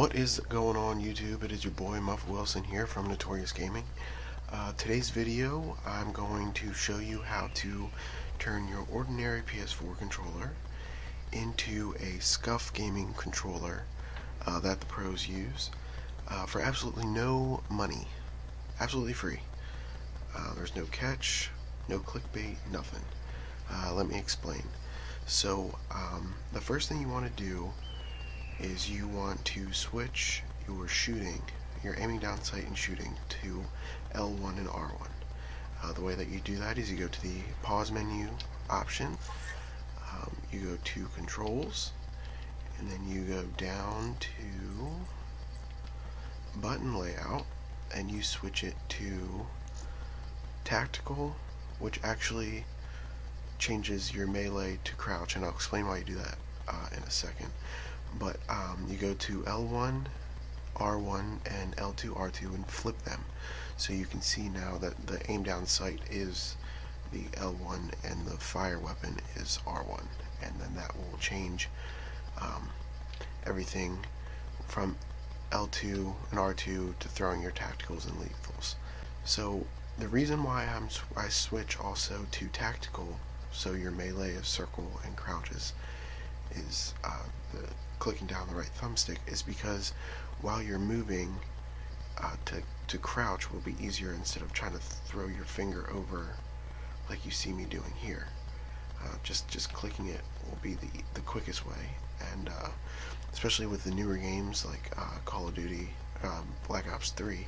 What is going on YouTube? It is your boy Muff Wilson here from Notorious Gaming. Today's video I'm going to show you how to turn your ordinary PS4 controller into a scuf gaming controller that the pros use for absolutely no money. Absolutely free. There's no catch, no clickbait, nothing. Let me explain. So the first thing you want to do is you want to switch your aiming down sight and shooting to L1 and R1. The way that you do that is you go to the pause menu option, you go to controls, and then you go down to button layout and you switch it to tactical, which actually changes your melee to crouch, and I'll explain why you do that in a second. But you go to L1, R1, and L2, R2 and flip them. So you can see now that the aim down sight is the L1 and the fire weapon is R1. And then that will change everything from L2 and R2 to throwing your tacticals and lethals. So the reason why I switch also to tactical, so your melee is circle and crouches, is the clicking down the right thumbstick, is because while you're moving, to crouch will be easier instead of trying to throw your finger over like you see me doing here. Just clicking it will be the quickest way, and especially with the newer games like Call of Duty, Black Ops 3,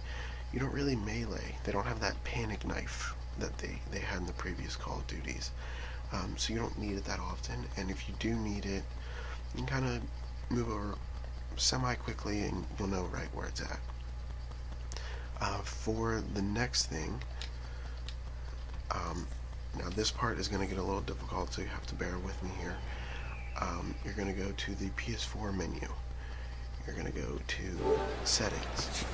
you don't really melee. They don't have that panic knife that they had in the previous Call of Duties. So you don't need it that often, and if you do need it, you can kind of move over semi-quickly and you'll know right where it's at. For the next thing, now this part is going to get a little difficult, so you have to bear with me here. You're going to go to the PS4 menu. You're going to go to settings,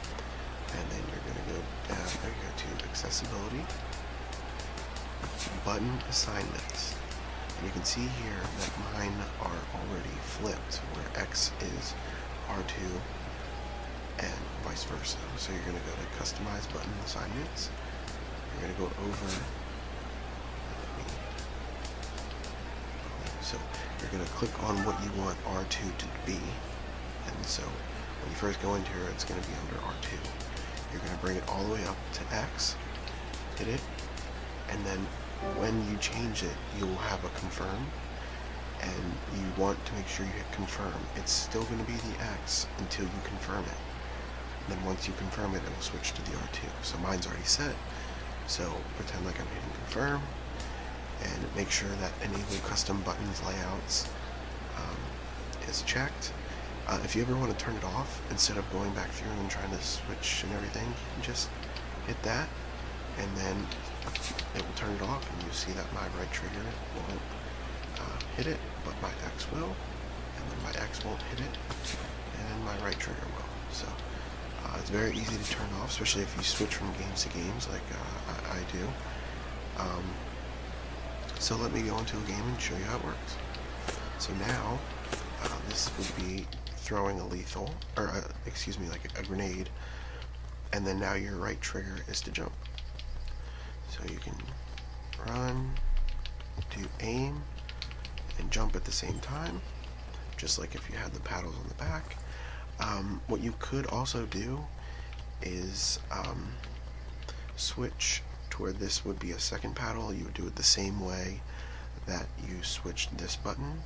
and then you're going to go down, there you go, to accessibility, button assignments. And you can see here that mine are already flipped, where X is R2 and vice versa. So you're going to go to customize button assignments. You're going to go over, so you're going to click on what you want R2 to be. And so when you first go into here, it's going to be under R2. You're going to bring it all the way up to X, hit it, and then when you change it, you'll have a confirm, and you want to make sure you hit confirm. It's still going to be the X until you confirm it. And then once you confirm it, it will switch to the R2. So mine's already set, so pretend like I'm hitting confirm, and make sure that enable custom buttons layouts is checked. If you ever want to turn it off, instead of going back through and trying to switch and everything, just hit that, and then it will turn it off, and you see that my right trigger won't hit it, but my X will, and then my X won't hit it, and my right trigger will. So it's very easy to turn off, especially if you switch from games to games like I do. So let me go into a game and show you how it works. So now this would be throwing a lethal, or excuse me, like a grenade, and then now your right trigger is to jump. So you can run, do aim, and jump at the same time, just like if you had the paddles on the back. What you could also do is switch to where this would be a second paddle. You would do it the same way that you switched this button.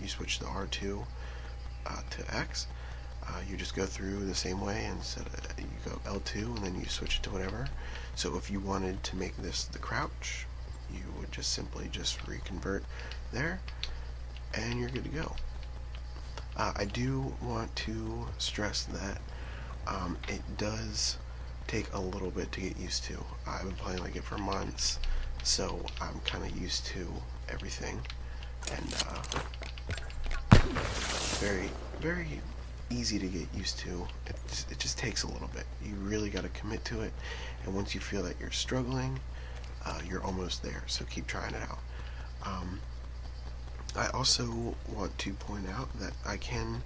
You switch the R2 to X. You just go through the same way, and you go L2 and then you switch it to whatever. So if you wanted to make this the crouch, you would just simply reconvert there, and you're good to go. I do want to stress that it does take a little bit to get used to. I've been playing like it for months, so I'm kind of used to everything, and very, very easy to get used to. It just takes a little bit. You really got to commit to it, and once you feel that you're struggling, you're almost there, so keep trying it out. I also want to point out that I can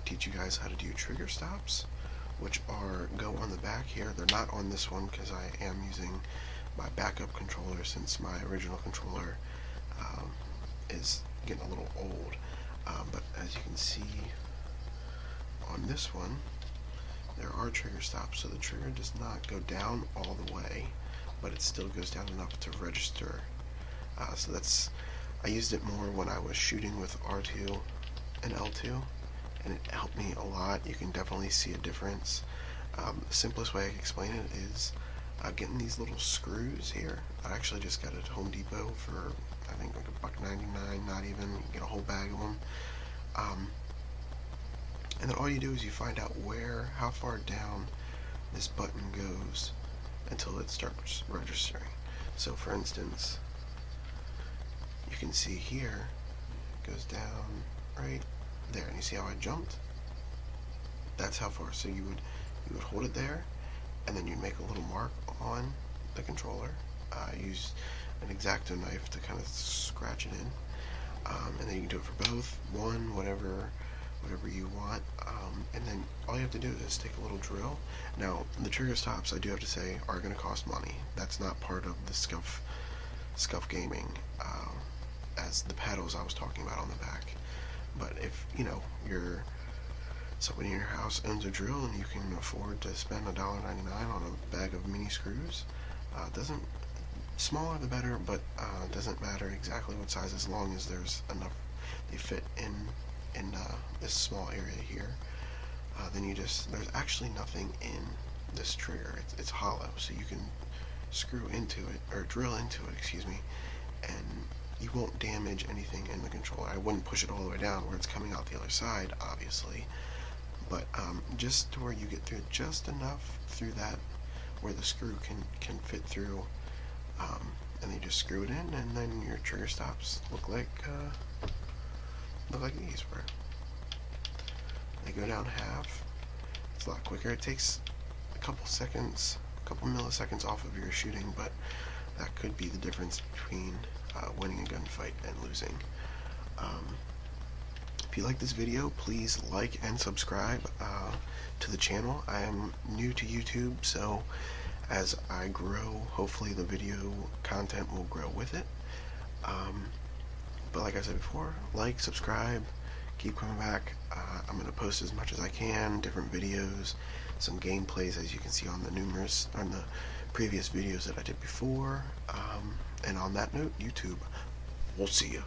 teach you guys how to do trigger stops, which go on the back here. They're not on this one because I am using my backup controller since my original controller is getting a little old. But as you can see on this one, there are trigger stops, so the trigger does not go down all the way, but it still goes down enough to register. So I used it more when I was shooting with R2 and L2, and it helped me a lot. You can definitely see a difference. The simplest way I can explain it is getting these little screws here. I actually just got it at Home Depot for I think like $1.99, not even. You can get a whole bag of them. And then all you do is you find out how far down this button goes until it starts registering. So for instance, you can see here it goes down right there, and you see how I jumped? That's how far. So you would hold it there, and then you'd make a little mark on the controller. Use an X-Acto knife to kind of scratch it in, and then you can do it for both, one, whatever you want, and then all you have to do is take a little drill. Now the trigger stops, I do have to say, are going to cost money. That's not part of the scuf gaming, as the pedals I was talking about on the back. But if somebody in your house owns a drill and you can afford to spend $1.99 on a bag of mini screws, smaller the better, but doesn't matter exactly what size as long as there's enough, they fit in this small area here. Then there's actually nothing in this trigger. It's hollow, so you can screw into it, or drill into it, excuse me, and you won't damage anything in the controller. I wouldn't push it all the way down where it's coming out the other side, obviously, but just to where you get through just enough through that where the screw can fit through, and then you just screw it in, and then your trigger stops look like these, where they go down half. It's a lot quicker. It takes a couple milliseconds off of your shooting, but that could be the difference between winning a gunfight and losing. If you like this video, please like and subscribe to the channel. I am new to YouTube, so as I grow, hopefully the video content will grow with it. But like I said before, like, subscribe, keep coming back. I'm going to post as much as I can, different videos, some gameplays, as you can see on the previous videos that I did before. And on that note, YouTube, we'll see ya.